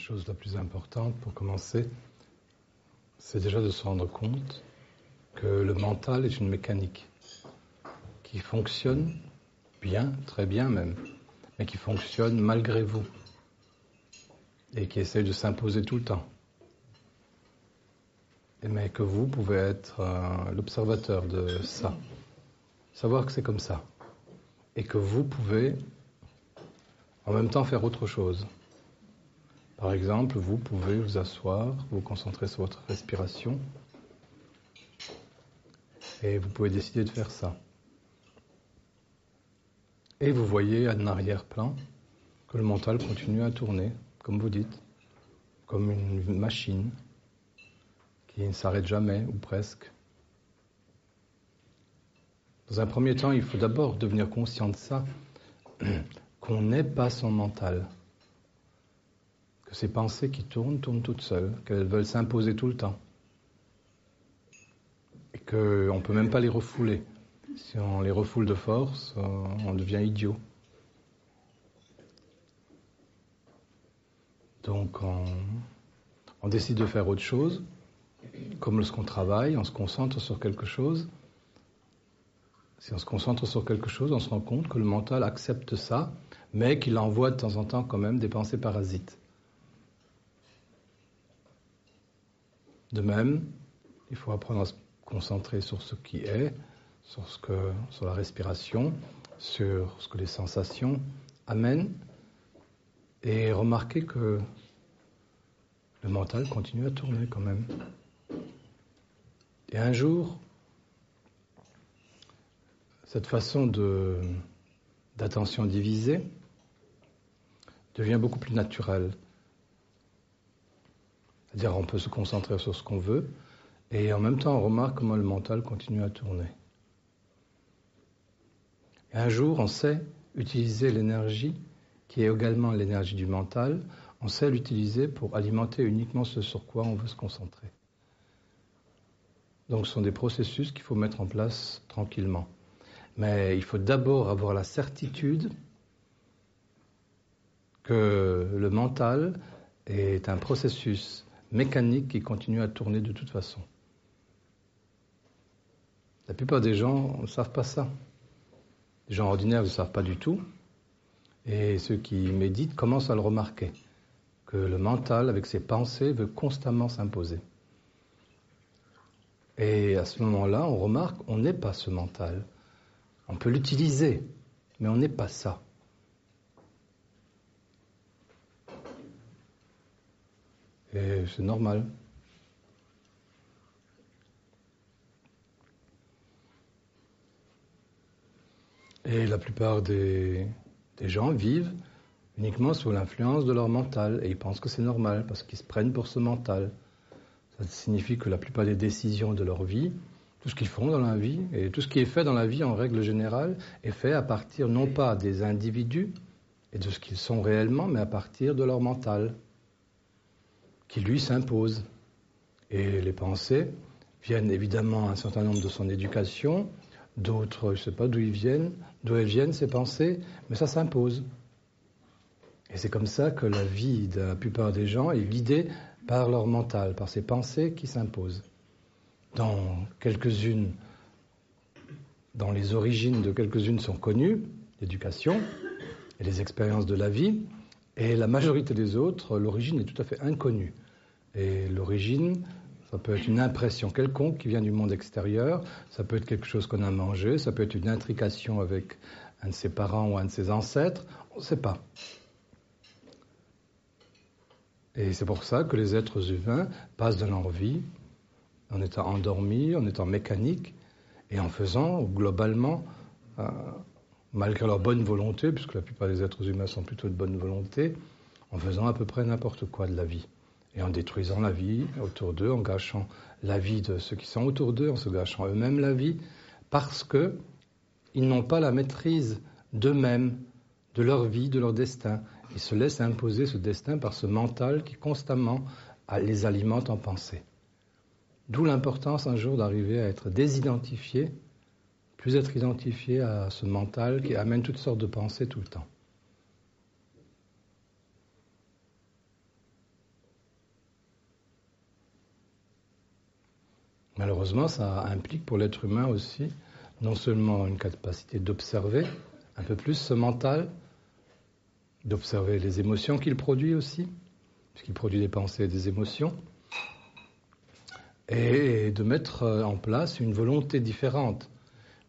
chose la plus importante pour commencer, c'est déjà de se rendre compte que le mental est une mécanique qui fonctionne bien, très bien même, mais qui fonctionne malgré vous et qui essaye de s'imposer tout le temps. Mais que vous pouvez être l'observateur de ça, savoir que c'est comme ça, et que vous pouvez en même temps faire autre chose. Par exemple, vous pouvez vous asseoir, vous concentrer sur votre respiration, et vous pouvez décider de faire ça. Et vous voyez en arrière-plan que le mental continue à tourner, comme vous dites, comme une machine qui ne s'arrête jamais, ou presque. Dans un premier temps, il faut d'abord devenir conscient de ça, qu'on n'est pas son mental, que ces pensées qui tournent toutes seules, qu'elles veulent s'imposer tout le temps, et qu'on ne peut même pas les refouler. Si on les refoule de force, on devient idiot. Donc on décide de faire autre chose, comme lorsqu'on travaille, on se concentre sur quelque chose. Si on se concentre sur quelque chose, on se rend compte que le mental accepte ça, mais qu'il envoie de temps en temps quand même des pensées parasites. De même, il faut apprendre à se concentrer sur ce qui est, sur la respiration, sur ce que les sensations amènent, et remarquer que le mental continue à tourner quand même. Et un jour, cette façon d'attention divisée devient beaucoup plus naturelle. C'est-à-dire on peut se concentrer sur ce qu'on veut, et en même temps on remarque comment le mental continue à tourner. Et un jour on sait utiliser l'énergie, qui est également l'énergie du mental, on sait l'utiliser pour alimenter uniquement ce sur quoi on veut se concentrer. Donc ce sont des processus qu'il faut mettre en place tranquillement. Mais il faut d'abord avoir la certitude que le mental est un processus mécanique qui continue à tourner de toute façon. La plupart des gens ne savent pas ça. Les gens ordinaires ne savent pas du tout. Et ceux qui méditent commencent à le remarquer, que le mental, avec ses pensées, veut constamment s'imposer. Et à ce moment-là, on remarque qu'on n'est pas ce mental. On peut l'utiliser, mais on n'est pas ça. Et c'est normal. Et la plupart des gens vivent uniquement sous l'influence de leur mental. Et ils pensent que c'est normal, parce qu'ils se prennent pour ce mental. Ça signifie que la plupart des décisions de leur vie, tout ce qu'ils font dans la vie, et tout ce qui est fait dans la vie en règle générale, est fait à partir non pas des individus et de ce qu'ils sont réellement, mais à partir de leur mental, qui lui s'impose. Et les pensées viennent évidemment un certain nombre de son éducation, d'autres, je ne sais pas d'où elles viennent ces pensées, mais ça s'impose. Et c'est comme ça que la vie de la plupart des gens est guidée par leur mental, par ces pensées qui s'imposent. Dans les origines de quelques-unes sont connues, l'éducation et les expériences de la vie, et la majorité des autres, l'origine est tout à fait inconnue. Et l'origine, ça peut être une impression quelconque qui vient du monde extérieur, ça peut être quelque chose qu'on a mangé, ça peut être une intrication avec un de ses parents ou un de ses ancêtres, on ne sait pas. Et c'est pour ça que les êtres humains passent dans leur vie en étant endormis, en étant mécaniques, et en faisant globalement, malgré leur bonne volonté, puisque la plupart des êtres humains sont plutôt de bonne volonté, en faisant à peu près n'importe quoi de la vie. Et en détruisant la vie autour d'eux, en gâchant la vie de ceux qui sont autour d'eux, en se gâchant eux-mêmes la vie, parce qu'ils n'ont pas la maîtrise d'eux-mêmes, de leur vie, de leur destin. Ils se laissent imposer ce destin par ce mental qui constamment les alimente en pensée. D'où l'importance un jour d'arriver à être désidentifié, plus être identifié à ce mental qui amène toutes sortes de pensées tout le temps. Malheureusement, ça implique pour l'être humain aussi non seulement une capacité d'observer un peu plus ce mental, d'observer les émotions qu'il produit aussi, puisqu'il produit des pensées et des émotions, et de mettre en place une volonté différente,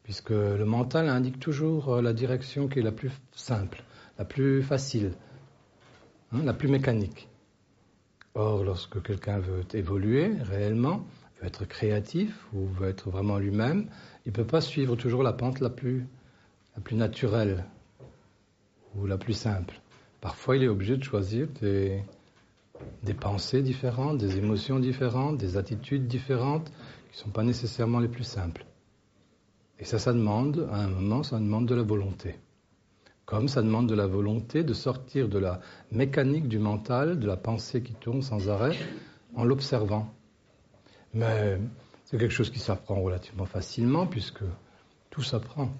puisque le mental indique toujours la direction qui est la plus simple, la plus facile, la plus mécanique. Or, lorsque quelqu'un veut évoluer réellement, veut être créatif ou veut être vraiment lui-même, il ne peut pas suivre toujours la pente la plus naturelle ou la plus simple. Parfois, il est obligé de choisir des pensées différentes, des émotions différentes, des attitudes différentes qui ne sont pas nécessairement les plus simples. Et ça demande, à un moment, ça demande de la volonté. Comme ça demande de la volonté de sortir de la mécanique du mental, de la pensée qui tourne sans arrêt, en l'observant. Mais c'est quelque chose qui s'apprend relativement facilement, puisque tout s'apprend.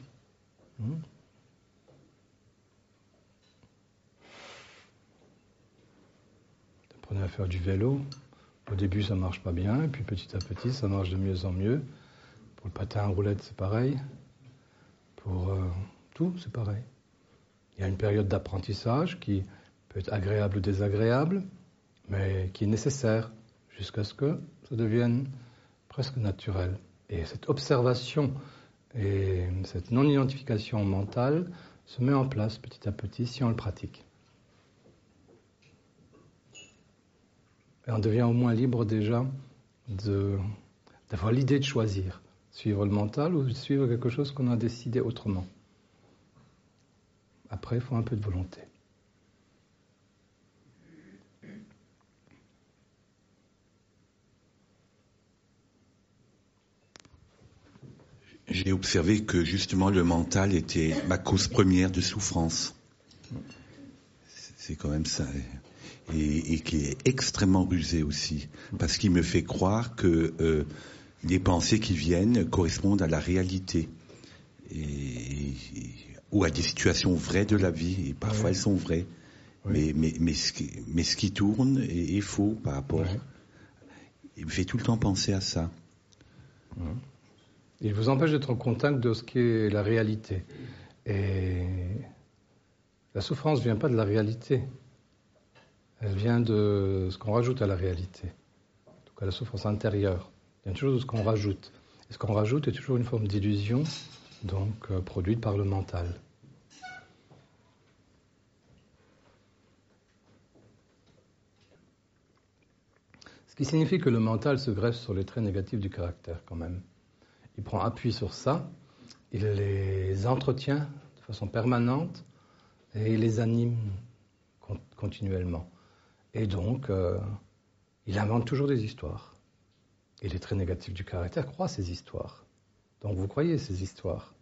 Apprenez à faire du vélo. Au début, ça marche pas bien, et puis petit à petit, ça marche de mieux en mieux. Pour le patin à roulettes, c'est pareil. Pour tout, c'est pareil. Il y a une période d'apprentissage qui peut être agréable ou désagréable, mais qui est nécessaire jusqu'à ce que ça devienne presque naturel. Et cette observation et cette non-identification mentale se met en place petit à petit si on le pratique. Et on devient au moins libre déjà d'avoir l'idée de choisir, suivre le mental ou suivre quelque chose qu'on a décidé autrement. Après, il faut un peu de volonté. J'ai observé que justement le mental était ma cause première de souffrance. C'est quand même ça. Et qui est extrêmement rusé aussi, parce qu'il me fait croire que les pensées qui viennent correspondent à la réalité, ou à des situations vraies de la vie, et parfois elles sont vraies, mais ce qui tourne est faux par rapport. Il me fait tout le temps penser à ça. Il vous empêche d'être en contact de ce qui est la réalité. Et la souffrance ne vient pas de la réalité. Elle vient de ce qu'on rajoute à la réalité. En tout cas, la souffrance intérieure. Il y a toujours de ce qu'on rajoute. Et ce qu'on rajoute est toujours une forme d'illusion, donc produite par le mental. Ce qui signifie que le mental se greffe sur les traits négatifs du caractère, quand même. Il prend appui sur ça, il les entretient de façon permanente et il les anime continuellement. Et donc, il invente toujours des histoires. Et les traits négatifs du caractère croient ces histoires. Donc vous croyez ces histoires.